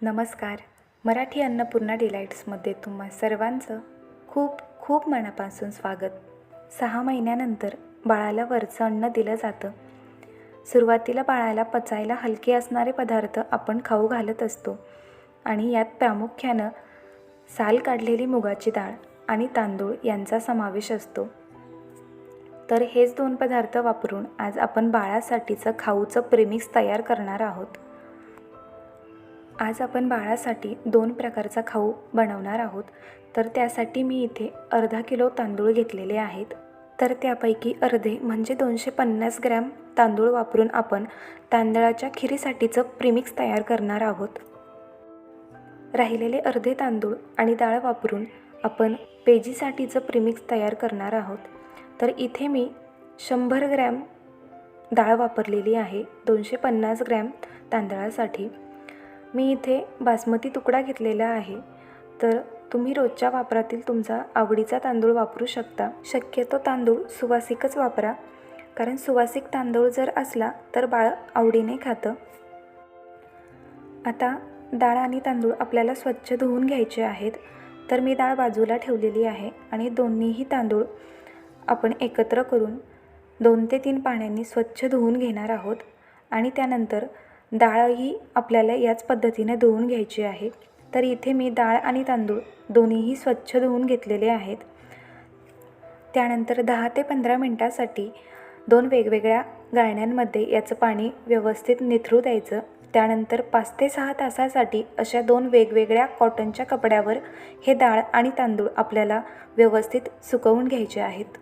नमस्कार. मराठी अन्नपूर्णा डिलाईट्समध्ये तुम्हा सर्वांचं खूप खूप मनापासून स्वागत. 6 महिन्यानंतर बाळाला वरचं अन्न दिलं जातं. सुरुवातीला बाळाला पचायला हलके असणारे पदार्थ आपण खाऊ घालत असतो आणि यात प्रामुख्यानं साल काढलेली मुगाची डाळ आणि तांदूळ यांचा समावेश असतो. तर हेच 2 पदार्थ वापरून आज आपण बाळासाठीचं खाऊचं प्रेमिक्स तयार करणार आहोत. आज आपण बाळासाठी 2 प्रकारचा खाऊ बनवणार आहोत. तर त्यासाठी मी इथे अर्धा किलो तांदूळ घेतलेले आहेत. तर त्यापैकी अर्धे म्हणजे 250 ग्रॅम तांदूळ वापरून आपण तांदळाच्या खिरीसाठीचं प्रीमिक्स तयार करणार आहोत. राहिलेले अर्धे तांदूळ आणि डाळ वापरून आपण पेजीसाठीचं प्रीमिक्स तयार करणार आहोत. तर इथे मी 100 ग्रॅम डाळ वापरलेली आहे 250 ग्रॅम तांदळासाठी. मी इथे बासमती तुकडा घेतलेला आहे. तर तुम्ही रोजच्या वापरातील तुमचा आवडीचा तांदूळ वापरू शकता. शक्यतो तांदूळ सुवासिकच वापरा, कारण सुवासिक तांदूळ जर असला तर बाळ आवडीने खातं. आता डाळ आणि तांदूळ आपल्याला स्वच्छ धुवून घ्यायचे आहेत. तर मी डाळ बाजूला ठेवलेली आहे आणि दोन्हीही तांदूळ आपण एकत्र करून 2 ते 3 पाण्याने स्वच्छ धुवून घेणार आहोत. आणि त्यानंतर डाळही आपल्याला याच पद्धतीने धुवून घ्यायची आहे. तर इथे मी डाळ आणि तांदूळ दोन्हीही स्वच्छ धुवून घेतलेले आहेत. त्यानंतर 10 ते 15 मिनटासाठी 2 वेगवेगळ्या गाळण्यांमध्ये याचं पाणी व्यवस्थित निथरू द्यायचं. त्यानंतर 5 ते 6 तासासाठी अशा 2 वेगवेगळ्या कॉटनच्या कपड्यावर हे डाळ आणि तांदूळ आपल्याला व्यवस्थित सुकवून घ्यायचे आहेत.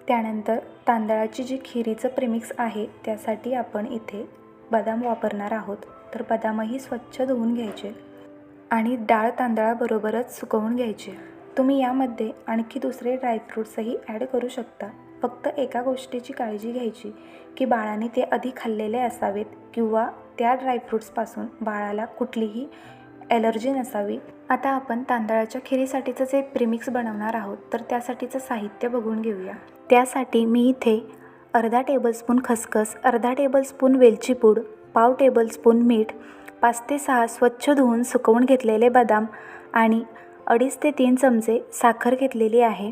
त्यानंतर तांदळाची जी खिरीचं प्रीमिक्स आहे त्यासाठी आपण इथे बदाम वापरणार आहोत. तर बदामही स्वच्छ धुवून घ्यायचे आणि डाळ तांदळाबरोबरच सुकवून घ्यायचे. तुम्ही यामध्ये आणखी दुसरे ड्रायफ्रूट्सही ॲड करू शकता. फक्त एका गोष्टीची काळजी घ्यायची की बाळाने ते आधी खाल्लेले असावेत किंवा त्या ड्रायफ्रूट्सपासून बाळाला कुठलीही ॲलर्जी नसावी. आता आपण तांदळाच्या खिरीसाठीचं जे प्रीमिक्स बनवणार आहोत तर त्यासाठीचं साहित्य बघून घेऊया. त्यासाठी मी इथे अर्धा टेबलस्पून खसखस, अर्धा टेबलस्पून वेलची पूड, पाव टेबलस्पून मीठ, 5 ते 6 स्वच्छ धुवून सुकवून घेतलेले बदाम आणि 2.5 ते 3 चमचे साखर घेतलेली आहे.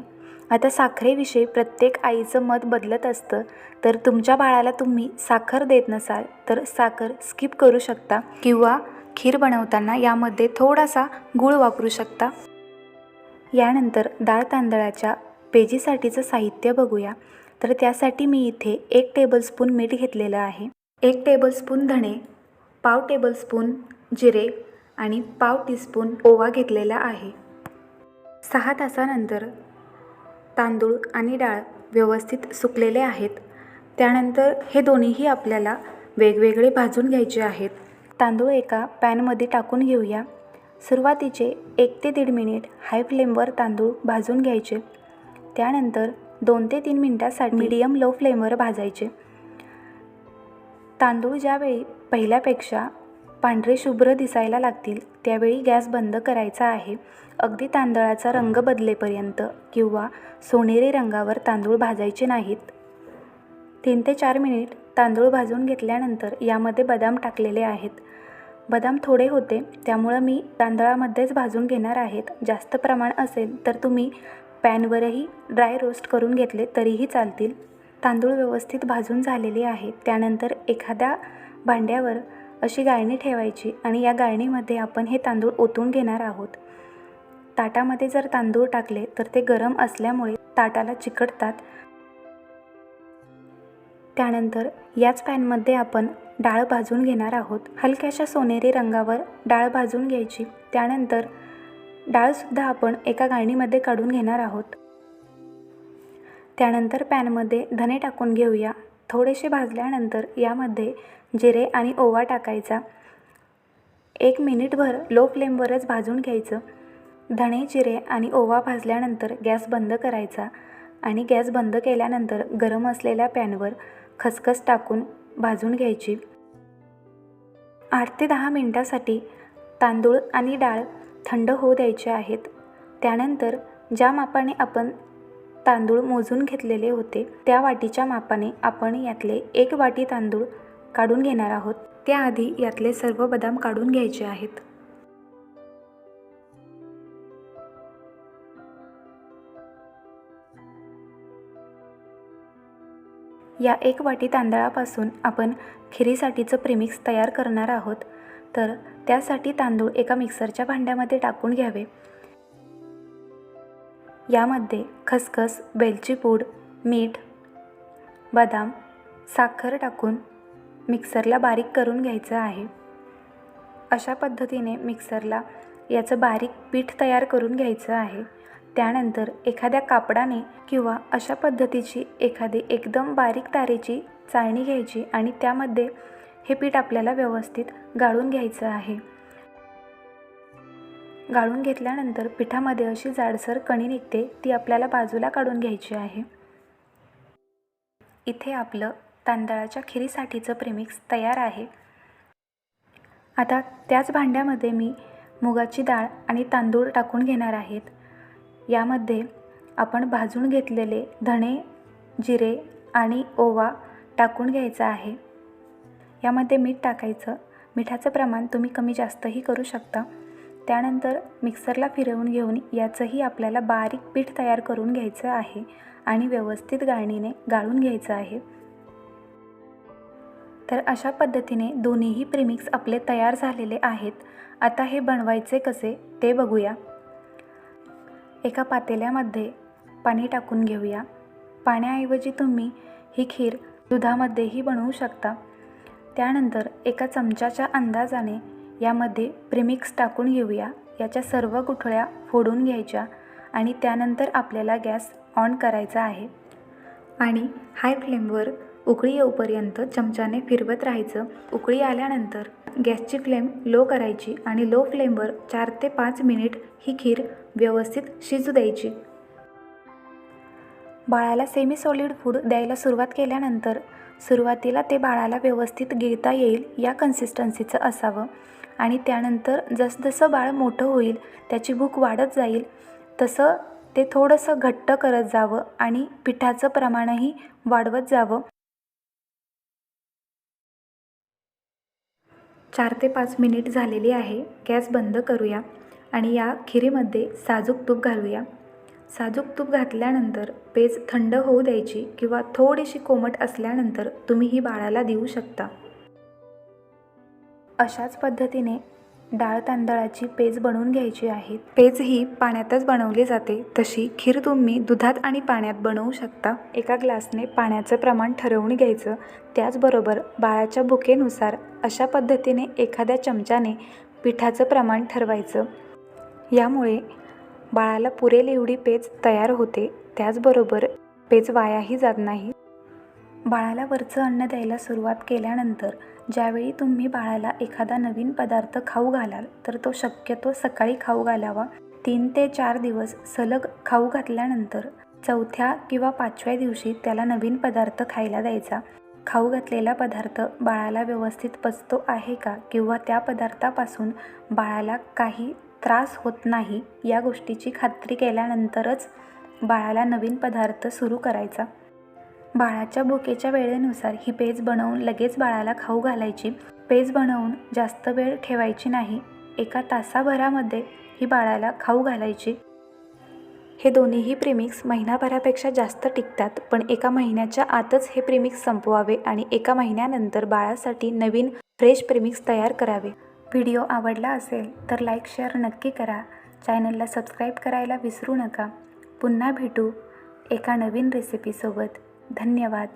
आता साखरेविषयी प्रत्येक आईचं मत बदलत असतं. तर तुमच्या बाळाला तुम्ही साखर देत नसाल तर साखर स्किप करू शकता किंवा खीर बनवताना यामध्ये थोडासा गूळ वापरू शकता. यानंतर डाळ तांदळाच्या पेजीसाठीचं साहित्य बघूया. तर त्यासाठी मी इथे 1 टेबलस्पून मीठ घेतलेलं आहे, 1 टेबलस्पून धणे, पाव टेबलस्पून जिरे आणि पाव टीस्पून ओवा घेतलेला आहे. 6 तासानंतर तांदूळ आणि डाळ व्यवस्थित सुकलेले आहेत. त्यानंतर हे दोन्हीही आपल्याला वेगवेगळे भाजून घ्यायचे आहेत. तांदूळ एका पॅनमध्ये टाकून घेऊया. सुरुवातीचे 1 ते 1.5 मिनिट हाय फ्लेमवर तांदूळ भाजून घ्यायचे. त्यानंतर 2 ते 3 मिनटासाठी मीडियम लो फ्लेमवर भाजायचे. तांदूळ ज्यावेळी पहिल्यापेक्षा पांढरे शुभ्र दिसायला लागतील त्यावेळी गॅस बंद करायचा आहे. अगदी तांदळाचा रंग बदलेपर्यंत किंवा सोनेरी रंगावर तांदूळ भाजायचे नाहीत. 3 ते 4 मिनिट तांदूळ भाजून घेतल्यानंतर यामध्ये बदाम टाकलेले आहेत. बदाम थोडे होते त्यामुळं मी तांदळामध्येच भाजून घेणार आहेत. जास्त प्रमाण असेल तर तुम्ही पॅनवरही ड्राय रोस्ट करून घेतले तरीही चालतील. तांदूळ व्यवस्थित भाजून झालेले आहेत. त्यानंतर एखाद्या भांड्यावर अशी गाळणी ठेवायची आणि या गाळणीमध्ये आपण हे तांदूळ ओतून घेणार आहोत. ताटामध्ये जर तांदूळ टाकले तर ते गरम असल्यामुळे ताटाला चिकटतात. त्यानंतर याच पॅनमध्ये आपण डाळ भाजून घेणार आहोत. हलक्याशा सोनेरी रंगावर डाळ भाजून घ्यायची. त्यानंतर डाळसुद्धा आपण एका गाळणीमध्ये काढून घेणार आहोत. त्यानंतर पॅनमध्ये धणे टाकून घेऊया. थोडेसे भाजल्यानंतर यामध्ये जिरे आणि ओवा टाकायचा. 1 मिनिटभर लो फ्लेमवरच भाजून घ्यायचं. धणे, जिरे आणि ओवा भाजल्यानंतर गॅस बंद करायचा आणि गॅस बंद केल्यानंतर गरम असलेल्या पॅनवर खसखस टाकून भाजून घ्यायची. 8 ते 10 मिनटासाठी तांदूळ आणि डाळ थंड होऊ द्यायचे आहेत. त्यानंतर ज्या मापाने आपण तांदूळ मोजून घेतलेले होते त्या वाटीच्या मापाने आपण यातले 1 वाटी तांदूळ काढून घेणार आहोत. त्याआधी यातले सर्व बदाम काढून घ्यायचे आहेत. या 1 वाटी तांदळापासून आपण खिरीसाठीचं प्रीमिक्स तयार करणार आहोत. तर त्यासाठी तांदूळ एका मिक्सरच्या भांड्यामध्ये टाकून घ्यावे. यामध्ये खसखस, वेलची पूड, मीठ, बदाम, साखर टाकून मिक्सरला बारीक करून घ्यायचं आहे. अशा पद्धतीने मिक्सरला याचं बारीक पीठ तयार करून घ्यायचं आहे. त्यानंतर एखाद्या कापडाने किंवा अशा पद्धतीची एखादी एकदम बारीक तारेची चाळणी घ्यायची आणि त्यामध्ये हे पीठ आपल्याला व्यवस्थित गाळून घ्यायचं आहे. गाळून घेतल्यानंतर पिठामध्ये अशी जाडसर कणी निघते, ती आपल्याला बाजूला काढून घ्यायची आहे. इथे आपलं तांदळाच्या खिरीसाठीचं प्रीमिक्स तयार आहे. आता त्याच भांड्यामध्ये मी मुगाची डाळ आणि तांदूळ टाकून घेणार आहेत. यामध्ये आपण भाजून घेतलेले धणे, जिरे आणि ओवा टाकून घ्यायचा आहे. यामध्ये मीठ टाकायचं. मिठाचं प्रमाण तुम्ही कमी जास्तही करू शकता. त्यानंतर मिक्सरला फिरवून घेऊन याचंही आपल्याला बारीक पीठ तयार करून घ्यायचं आहे आणि व्यवस्थित गाळणीने गाळून घ्यायचं आहे. तर अशा पद्धतीने दोन्हीही प्रीमिक्स आपले तयार झालेले आहेत. आता हे बनवायचे कसे ते बघूया. एका पातेल्यामध्ये पाणी टाकून घेऊया. पाण्याऐवजी तुम्ही ही खीर दुधामध्येही बनवू शकता. त्यानंतर एका चमच्याच्या अंदाजाने यामध्ये प्रीमिक्स टाकून घेऊया. याच्या सर्व गुठळ्या फोडून घ्यायच्या आणि त्यानंतर आपल्याला गॅस ऑन करायचा आहे आणि हाय फ्लेमवर उकळी येऊपर्यंत चमच्याने फिरवत राहायचं. उकळी आल्यानंतर गॅसची फ्लेम लो करायची आणि लो फ्लेमवर 4 ते 5 मिनिट ही खीर व्यवस्थित शिजू द्यायची. बाळाला सेमी सॉलिड फूड द्यायला सुरुवात केल्यानंतर सुरुवातीला ते बाळाला व्यवस्थित गिळता येईल या कन्सिस्टन्सीचं असावं आणि त्यानंतर जसजसं बाळ मोठं होईल, त्याची भूक वाढत जाईल, तसं ते थोडंसं घट्ट करत जावं आणि पिठाचं प्रमाणही वाढवत जावं. 4 ते 5 मिनिट झालेली आहे. गॅस बंद करूया आणि या खिरीमध्ये साजूक तूप घालूया. साजूक तूप घातल्यानंतर पेज थंड होऊ द्यायची किंवा थोडीशी कोमट असल्यानंतर तुम्ही ही बाळाला देऊ शकता. अशाच पद्धतीने डाळ तांदळाची पेज बनवून घ्यायची आहे. पेज ही पाण्यातच बनवली जाते, तशी खीर तुम्ही दुधात आणि पाण्यात बनवू शकता. एका ग्लासने पाण्याचं प्रमाण ठरवून घ्यायचं. त्याचबरोबर बाळाच्या भुकेनुसार अशा पद्धतीने एखाद्या चमच्याने पिठाचं प्रमाण ठरवायचं. यामुळे बाळाला पुरेल एवढी पेज तयार होते. त्याचबरोबर पेज वायाही जात नाही. बाळाला वरचं अन्न द्यायला सुरुवात केल्यानंतर ज्यावेळी तुम्ही बाळाला एखादा नवीन पदार्थ खाऊ घालाल तर तो शक्यतो सकाळी खाऊ घालावा. 3 ते 4 दिवस सलग खाऊ घातल्यानंतर 4थ्या किंवा 5व्या दिवशी त्याला नवीन पदार्थ खायला द्यायचा. खाऊ घातलेला पदार्थ बाळाला व्यवस्थित पचतो आहे का किंवा त्या पदार्थापासून बाळाला काही त्रास होत नाही या गोष्टीची खात्री केल्यानंतरच बाळाला नवीन पदार्थ सुरू करायचा. बाळाच्या भुकेच्या वेळेनुसार ही पेज बनवून लगेच बाळाला खाऊ घालायची. पेज बनवून जास्त वेळ ठेवायची नाही. 1 तासाभरामध्ये ही बाळाला खाऊ घालायची. हे दोन्हीही प्रीमिक्स महिनाभरापेक्षा जास्त टिकतात, पण 1 महिन्याच्या आतच हे प्रीमिक्स संपवावे आणि 1 महिन्यानंतर बाळासाठी नवीन फ्रेश प्रीमिक्स तयार करावे. व्हिडिओ आवडला असेल तर लाईक शेअर नक्की करा. चॅनलला सबस्क्राईब करायला विसरू नका. पुन्हा भेटू एका नवीन रेसिपीसोबत. धन्यवाद.